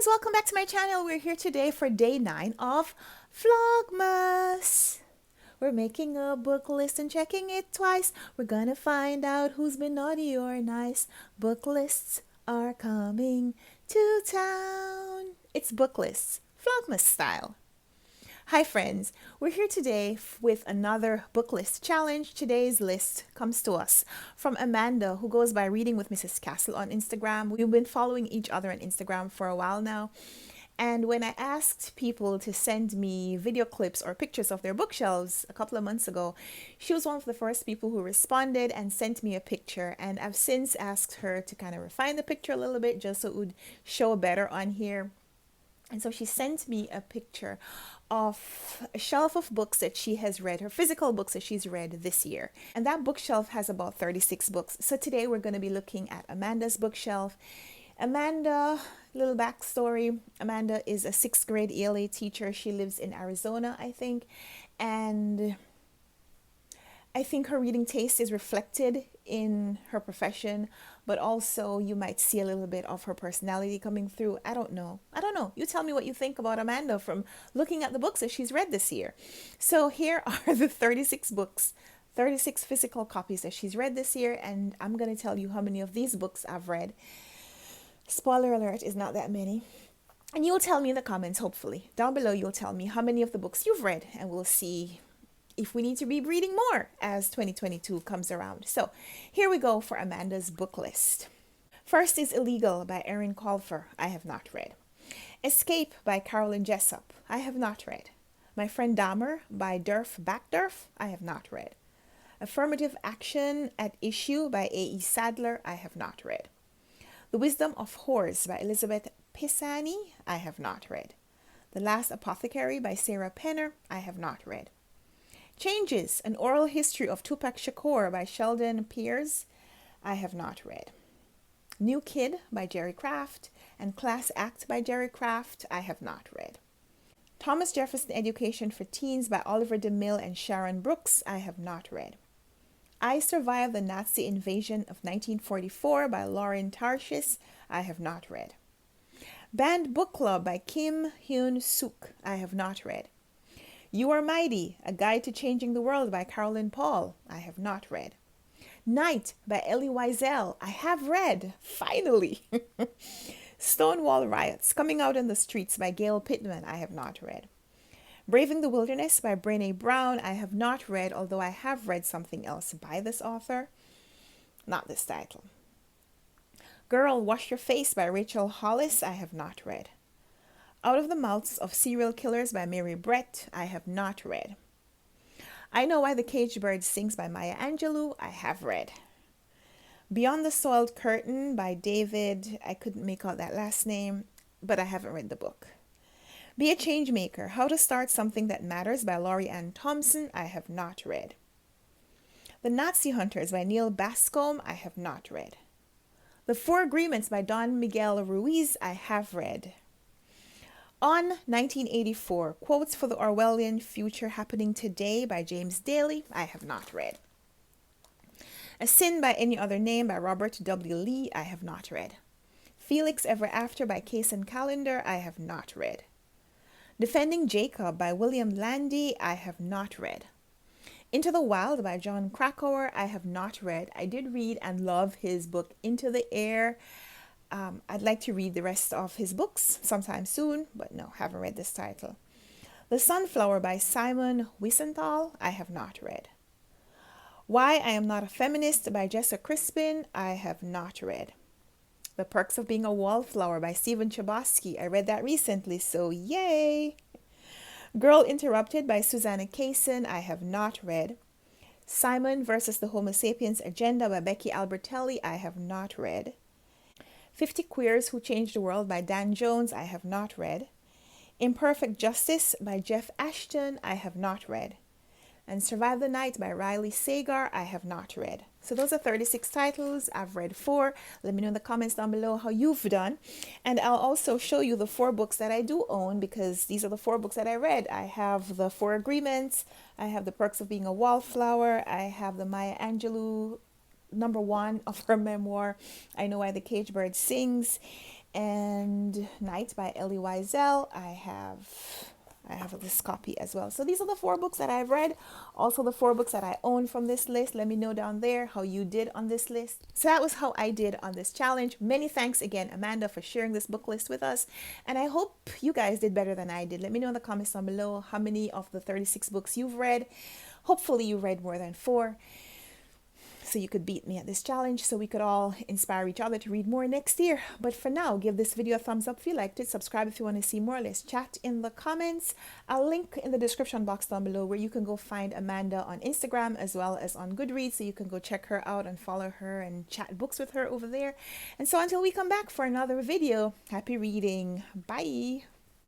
friends, welcome back to my channel. We're here today for day 9 of VLOGMAS. We're making a book list and checking it twice. We're gonna find out who's been naughty or nice. Book lists are coming to town. It's book lists, VLOGMAS style. Hi friends, we're here today with another book list challenge. Today's list comes to us from Amanda, who goes by Reading with Mrs. Castle on Instagram. We've been following each other on Instagram for a while now. And when I asked people to send me video clips or pictures of their bookshelves a couple of months ago, she was one of the first people who responded and sent me a picture. And I've since asked her to kind of refine the picture a little bit just so it would show better on here. And so she sent me a picture of a shelf of books that she has read, her physical books that she's read this year. And that bookshelf has about 36 books. So today we're going to be looking at Amanda's bookshelf. Amanda, little backstory, Amanda is a 6th grade ELA teacher. She lives in Arizona, I think. And I think her reading taste is reflected in her profession, but also you might see a little bit of her personality coming through. I don't know. You tell me what you think about Amanda from looking at the books that she's read this year. So here are the 36 books, 36 physical copies that she's read this year, and I'm going to tell you how many of these books I've read. Spoiler alert, is not that many. And you'll tell me in the comments, hopefully. Down below, you'll tell me how many of the books you've read, and we'll see if we need to be reading more as 2022 comes around. So here we go for Amanda's book list. First is Illegal by Erin Colfer. I have not read. Escape by Carolyn Jessup. I have not read. My Friend Dahmer by Durf Backdurf. I have not read. Affirmative Action at Issue by A.E. Sadler. I have not read. The Wisdom of Whores by Elizabeth Pisani. I have not read. The Last Apothecary by Sarah Penner. I have not read. Changes, An Oral History of Tupac Shakur by Sheldon Pearce. I have not read. New Kid by Jerry Craft and Class Act by Jerry Craft. I have not read. Thomas Jefferson Education for Teens by Oliver DeMille and Sharon Brooks. I have not read. I Survived the Nazi Invasion of 1944 by Lauren Tarshis. I have not read. Banned Book Club by Kim Hyun Suk. I have not read. You Are Mighty, A Guide to Changing the World by Carolyn Paul. I have not read. Night by Elie Wiesel. I have read, finally. Stonewall Riots, Coming Out in the Streets by Gail Pittman. I have not read. Braving the Wilderness by Brené Brown. I have not read, although I have read something else by this author. Not this title. Girl, Wash Your Face by Rachel Hollis. I have not read. Out of the Mouths of Serial Killers by Mary Brett. I have not read. I Know Why the Caged Bird Sings by Maya Angelou. I have read. Beyond the Soiled Curtain by David, I couldn't make out that last name, but I haven't read the book. Be a Changemaker, How to Start Something That Matters by Laurie Ann Thompson. I have not read. The Nazi Hunters by Neil Bascom. I have not read. The Four Agreements by Don Miguel Ruiz. I have read. On 1984, Quotes for the Orwellian Future Happening Today by James Daly. I have not read. A Sin by Any Other Name by Robert W. Lee. I have not read. Felix Ever After by Kaysen Callender. I have not read. Defending Jacob by William Landy. I have not read. Into the Wild by John Krakauer. I have not read. I did read and love his book Into the Air. I'd like to read the rest of his books sometime soon, but no, haven't read this title. The Sunflower by Simon Wiesenthal. I have not read. Why I Am Not a Feminist by Jessa Crispin. I have not read. The Perks of Being a Wallflower by Stephen Chbosky. I read that recently, so yay! Girl Interrupted by Susanna Kaysen. I have not read. Simon versus the Homo Sapiens Agenda by Becky Albertelli. I have not read. 50 Queers Who Changed the World by Dan Jones. I have not read. Imperfect Justice by Jeff Ashton. I have not read. And Survive the Night by Riley Sagar. I have not read. So those are 36 titles. I've read 4. Let me know in the comments down below how you've done. And I'll also show you the 4 books that I do own, because these are the 4 books that I read. I have the Four Agreements. I have The Perks of Being a Wallflower. I have the Maya Angelou #1 of her memoir, I Know Why the Caged Bird Sings. And Night by Elie Wiesel. I have this copy as well. So these are the 4 books that I've read. Also the 4 books that I own from this list. Let me know down there how you did on this list. So that was how I did on this challenge. Many thanks again, Amanda, for sharing this book list with us. And I hope you guys did better than I did. Let me know in the comments down below how many of the 36 books you've read. Hopefully you read more than 4. So you could beat me at this challenge, so we could all inspire each other to read more next year. But for now, give this video a thumbs up if you liked it. Subscribe if you want to see more. Let's chat in the comments. I'll link in the description box down below where you can go find Amanda on Instagram as well as on Goodreads, so you can go check her out and follow her and chat books with her over there. And so until we come back for another video, happy reading. Bye.